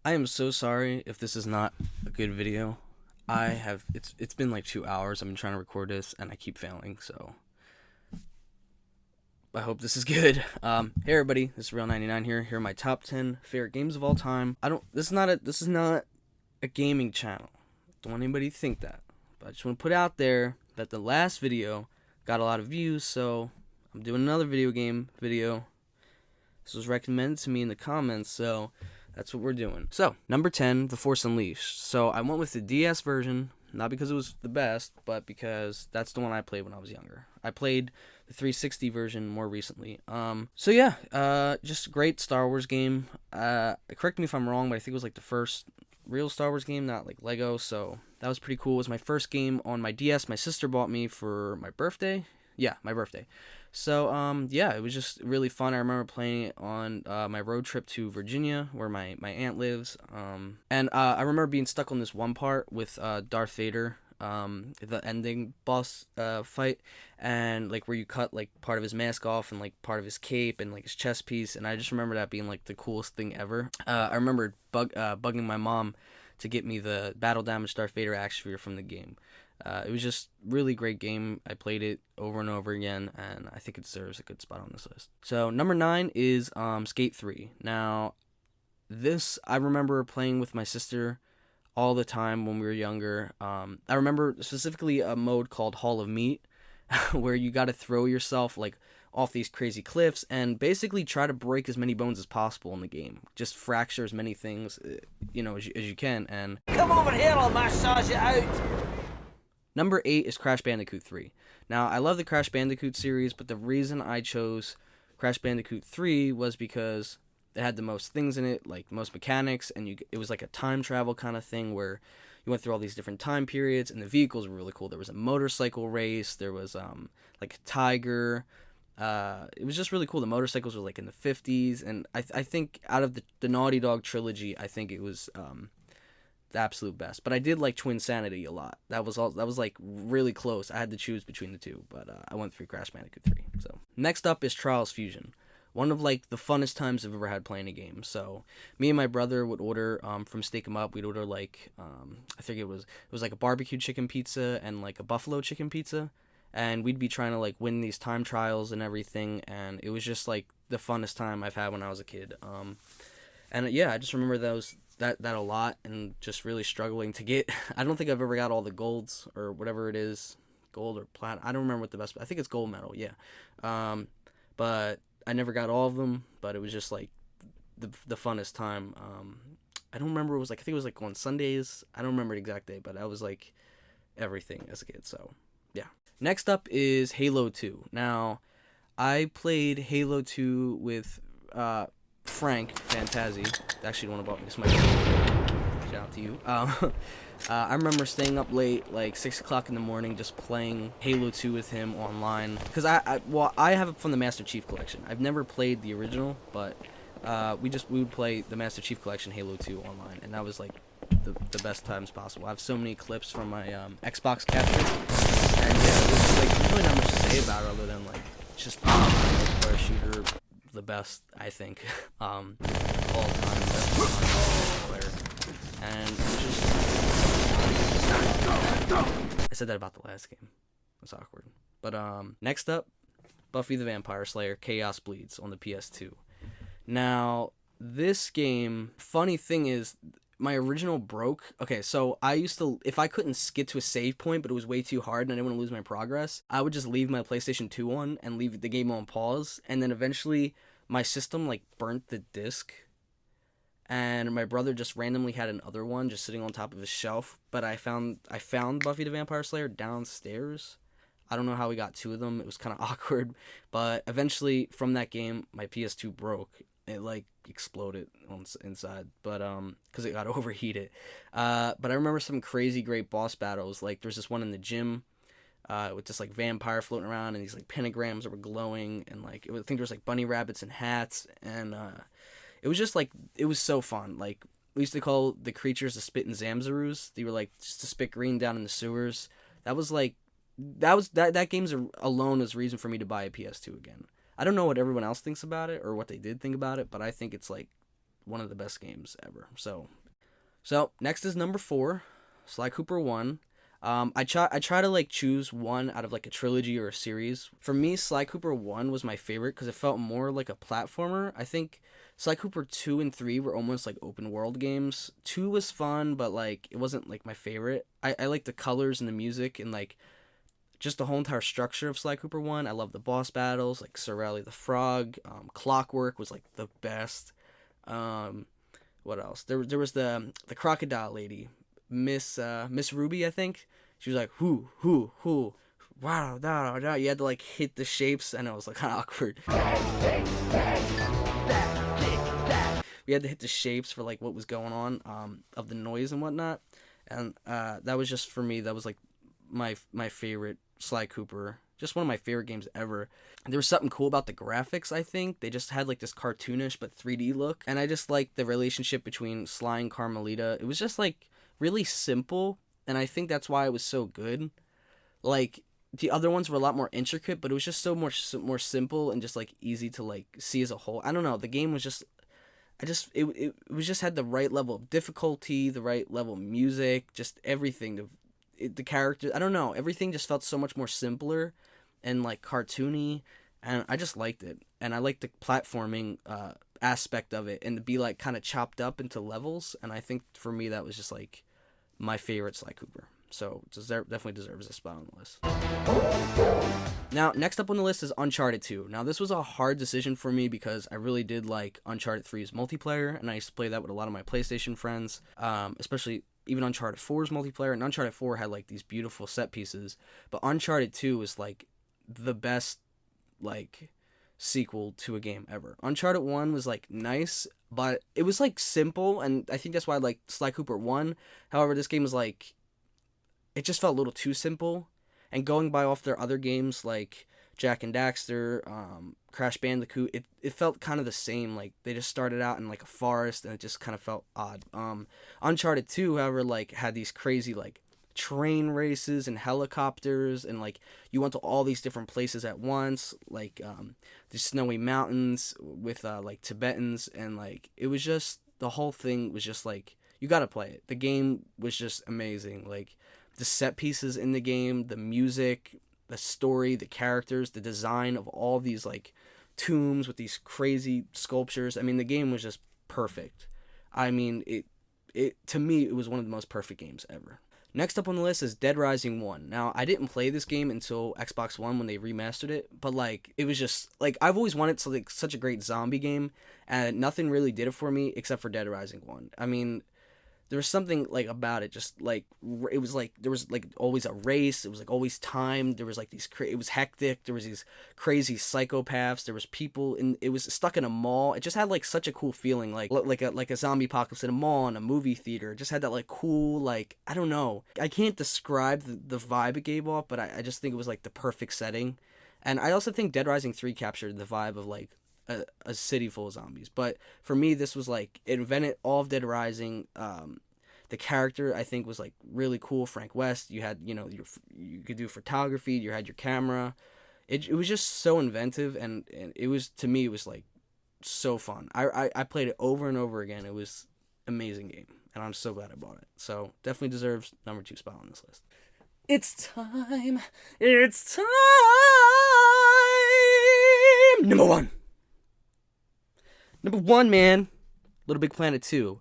I am so sorry if this is not a good video. It's been like 2 hours. I've been trying to record this and I keep failing, so I hope this is good. Hey everybody, this is Real 99 here. Here are my top 10 favorite games of all time. This is not a gaming channel. Don't want anybody to think that. But I just want to put out there that the last video got a lot of views, so I'm doing another video game video. This was recommended to me in the comments, so that's what we're doing. So, number 10, The Force Unleashed. So, I went with the DS version, not because it was the best, but because that's the one I played when I was younger. I played the 360 version more recently. Just a great Star Wars game. Correct me if I'm wrong, but I think it was like the first real Star Wars game, not like Lego, so that was pretty cool. It was my first game on my DS. My sister bought me for my birthday. Yeah, my birthday. So, it was just really fun. I remember playing it on my road trip to Virginia, where my aunt lives. I remember being stuck on this one part with Darth Vader, the ending boss fight, and like where you cut like part of his mask off and like part of his cape and like his chest piece. And I just remember that being like the coolest thing ever. I remember bugging my mom to get me the battle damage Darth Vader action figure from the game. It was just really great game. I played it over and over again, and I think it deserves a good spot on this list. So number 9 is Skate 3. Now, this I remember playing with my sister all the time when we were younger. I remember specifically a mode called Hall of Meat, where you got to throw yourself like off these crazy cliffs and basically try to break as many bones as possible in the game. Just fracture as many things, as you can. And come over here, I'll massage it out. Number 8 is Crash Bandicoot 3. Now, I love the Crash Bandicoot series, but the reason I chose Crash Bandicoot 3 was because it had the most things in it, like most mechanics, and it was like a time travel kind of thing where you went through all these different time periods, and the vehicles were really cool. There was a motorcycle race, there was like a tiger. It was just really cool. The motorcycles were like in the 50s, and I think out of the Naughty Dog trilogy, I think it was the absolute best. But I did like Twinsanity a lot. That was like really close. I had to choose between the two, but I went through Crash Bandicoot 3. So next up is Trials Fusion. One of like the funnest times I've ever had playing a game. So me and my brother would order from Steak 'em Up. We'd order like I think it was like a barbecue chicken pizza and like a buffalo chicken pizza, and we'd be trying to like win these time trials and everything. And it was just like the funnest time I've had when I was a kid. I just remember that a lot, and just really struggling to get. I don't think I've ever got all the golds or whatever it is, gold or plat. I don't remember what the best. I think it's gold medal. Yeah, but I never got all of them. But it was just like the funnest time. I don't remember. It was like I think it was like on Sundays. I don't remember the exact day, but I was like everything as a kid. So yeah. Next up is Halo 2. Now, I played Halo 2 with Frank Fantazzi, actually the one who bought me this microphone. Shout out to you. I remember staying up late, like 6 o'clock in the morning, just playing Halo 2 with him online. Because I have it from the Master Chief Collection. I've never played the original, but we would play the Master Chief Collection Halo 2 online, and that was like the best times possible. I have so many clips from my Xbox capture, and there's like really not much to say about it other than like it's just a multiplayer shooter. The best, I think, all time, best player, and I said that about the last game. That's awkward. But next up, Buffy the Vampire Slayer: Chaos Bleeds on the PS2. Now, this game, funny thing is, my original broke. Okay, so I used to, if I couldn't get to a save point, but it was way too hard and I didn't want to lose my progress, I would just leave my PlayStation 2 on and leave the game on pause. And then eventually my system like burnt the disc, and my brother just randomly had another one just sitting on top of his shelf. But I found Buffy the Vampire Slayer downstairs. I don't know how we got two of them. It was kind of awkward. But eventually from that game, my PS2 broke. It like exploded inside, but because it got overheated. But I remember some crazy great boss battles. Like there's this one in the gym, with this like vampire floating around and these like pentagrams that were glowing, and like I think there was like bunny rabbits and hats, and it was just like it was so fun. Like we used to call the creatures the spitting Zamzaroos. They were like just to spit green down in the sewers. That game's alone is reason for me to buy a PS2 again. I don't know what everyone else thinks about it or what they did think about it, but I think it's like one of the best games ever. So next is number 4, Sly Cooper 1. I try to like choose one out of like a trilogy or a series. For me, Sly Cooper 1 was my favorite because it felt more like a platformer. I think Sly Cooper 2 and 3 were almost like open world games. 2 was fun, but like it wasn't like my favorite. I like the colors and the music and like just the whole entire structure of Sly Cooper 1. I love the boss battles, like Sorelli the Frog. Clockwork was like the best. What else? There was the crocodile lady, Miss Ruby, I think. She was like, who, wow, da, da. You had to like hit the shapes, and it was like kind of awkward. We had to hit the shapes for like what was going on, of the noise and whatnot, and that was just for me. That was like my favorite Sly Cooper. Just one of my favorite games ever. There was something cool about the graphics, I think. They just had like this cartoonish but 3D look, and I just liked the relationship between Sly and Carmelita. It was just like really simple, and I think that's why it was so good. Like the other ones were a lot more intricate, but it was just so much more simple and just like easy to like see as a whole. I don't know, the game was just it was just had the right level of difficulty, the right level of music, just everything. The character, I don't know, everything just felt so much more simpler and like cartoony, and I just liked it. And I liked the platforming aspect of it, and to be like kind of chopped up into levels, and I think for me that was just like my favorite Sly Cooper. So definitely deserves a spot on the list. Now, next up on the list is Uncharted 2. Now, this was a hard decision for me because I really did like Uncharted 3's multiplayer, and I used to play that with a lot of my PlayStation friends, especially even Uncharted 4's multiplayer. And Uncharted 4 had like these beautiful set pieces, but Uncharted 2 was like the best like sequel to a game ever. Uncharted 1 was like nice, but it was like simple, and I think that's why I like Sly Cooper 1. However, this game was like, it just felt a little too simple. And going by off their other games like Jak and Daxter, Crash Bandicoot, it felt kind of the same. Like they just started out in like a forest, and it just kind of felt odd. Uncharted 2, however, like had these crazy like train races and helicopters, and like you went to all these different places at once, like the snowy mountains with like Tibetans, and like it was just, the whole thing was just like, you gotta play it. The game was just amazing. Like the set pieces in the game, the music, the story, the characters, the design of all these like tombs with these crazy sculptures. I mean, the game was just perfect. I mean, it to me, it was one of the most perfect games ever. Next up on the list is Dead Rising 1. Now, I didn't play this game until Xbox One when they remastered it, but like it was just like, I've always wanted to like such a great zombie game, and nothing really did it for me except for Dead Rising 1. I mean, there was something like about it, just like it was like there was like always a race. It was like always timed. There was like these it was hectic. There was these crazy psychopaths. There was people, and it was stuck in a mall. It just had like such a cool feeling, like a zombie apocalypse in a mall, in a movie theater. It just had that like cool, like, I don't know, I can't describe the vibe it gave off, but I just think it was like the perfect setting. And I also think Dead Rising 3 captured the vibe of like a city full of zombies. But for me, this was like, it invented all of Dead Rising. The character, I think, was like really cool. Frank West, you had, you know, you could do photography, you had your camera. It was just so inventive, and it was, to me, it was like so fun. I played it over and over again. It was amazing game, and I'm so glad I bought it. So definitely deserves number 2 spot on this list. It's time. It's time. Number 1. Number 1, man. LittleBigPlanet 2.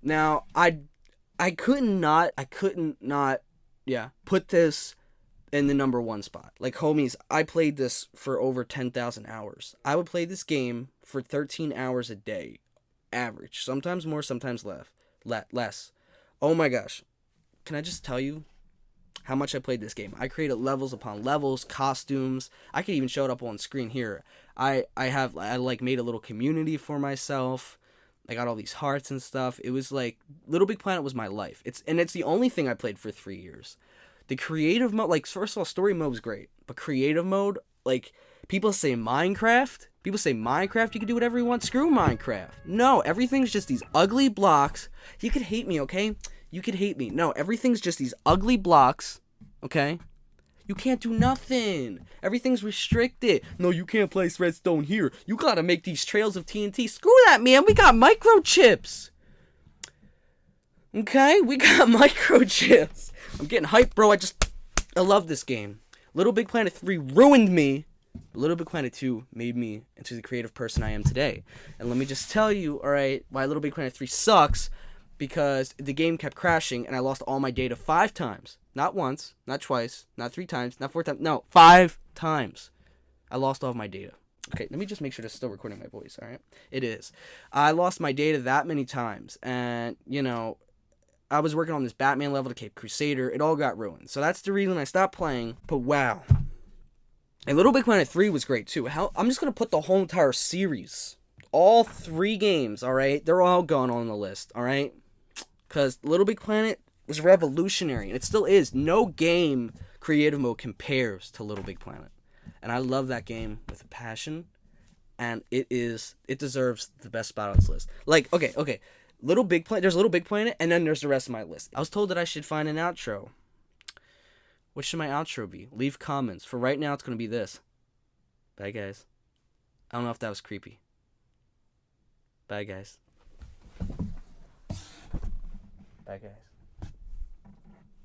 Now, I couldn't not put this in the number 1 spot. Like, homies, I played this for over 10,000 hours. I would play this game for 13 hours a day, average. Sometimes more, sometimes less. Oh my gosh. Can I just tell you how much I played this game? I created levels upon levels, costumes. I could even show it up on screen here. I like made a little community for myself. I got all these hearts and stuff. It was like, LittleBigPlanet was my life. It's the only thing I played for 3 years. The creative mode, like, first of all, story mode was great, but creative mode, like, people say Minecraft, you can do whatever you want. Screw Minecraft. No, everything's just these ugly blocks. You could hate me, okay? You could hate me. No, everything's just these ugly blocks, okay? You can't do nothing. Everything's restricted. No, you can't place redstone here. You gotta make these trails of TNT. Screw that, man. We got microchips. Okay? We got microchips. I'm getting hyped, bro. I love this game. LittleBigPlanet 3 ruined me. LittleBigPlanet 2 made me into the creative person I am today. And let me just tell you, alright, why LittleBigPlanet 3 sucks. Because the game kept crashing and I lost all my data 5 times. Not once, not twice, not 3 times, not 4 times. No, 5 times. I lost all of my data. Okay, let me just make sure it's still recording my voice, alright? It is. I lost my data that many times. And, you know, I was working on this Batman level to Cape Crusader. It all got ruined. So that's the reason I stopped playing. But wow. And LittleBigPlanet 3 was great too. I'm just going to put the whole entire series. All 3 games, alright? They're all gone on the list, alright? Because LittleBigPlanet was revolutionary, and it still is. No game creative mode compares to LittleBigPlanet. And I love that game with a passion, and it deserves the best spot on this list. Like, okay. There's LittleBigPlanet, and then there's the rest of my list. I was told that I should find an outro. What should my outro be? Leave comments. For right now, it's going to be this. Bye, guys. I don't know if that was creepy. Bye, guys. Bye, guys.